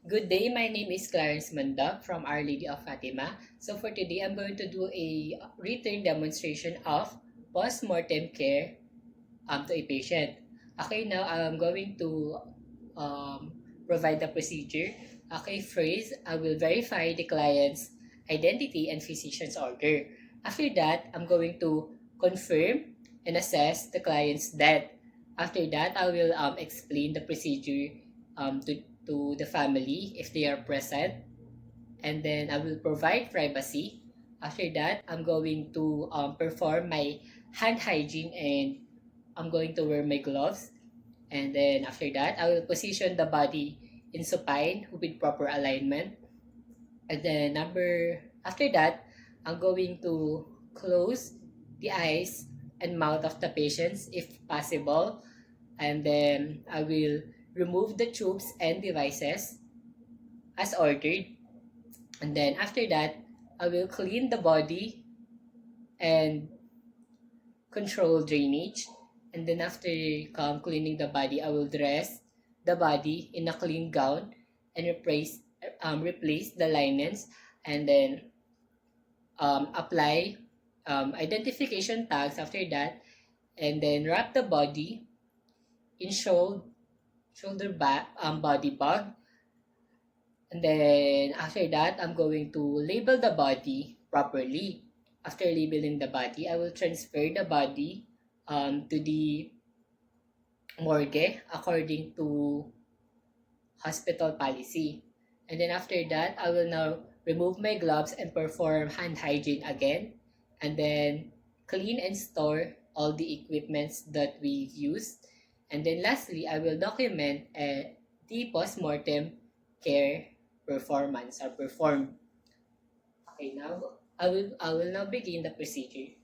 Good day, my name is Clarence Mandak from Our Lady of Fatima. So for today, I'm going to do a written demonstration of post-mortem care to a patient. Okay, now I'm going to um, provide the procedure. Okay, first, I will verify the client's identity and physician's order. After that, I'm going to confirm and assess the client's death. After that, I will explain the procedure to the family if they are present, and then I will provide privacy. After that, I'm going to perform my hand hygiene, and I'm going to wear my gloves. And then after that, I will position the body in supine with proper alignment. And then after that, I'm going to close the eyes and mouth of the patients if possible. And then I will remove the tubes and devices as ordered. And then after that, I will clean the body and control drainage. And then after cleaning the body, I will dress the body in a clean gown and replace the linens, and then apply identification tags after that, and then wrap the body in shoulder back body bag. And then after that, I'm going to label the body properly. After labeling the body, I will transfer the body to the morgue according to hospital policy. And then after that, I will now remove my gloves and perform hand hygiene again. And then clean and store all the equipments that we used. And then lastly, I will document the post-mortem care performance or perform. Okay, now I will now begin the procedure.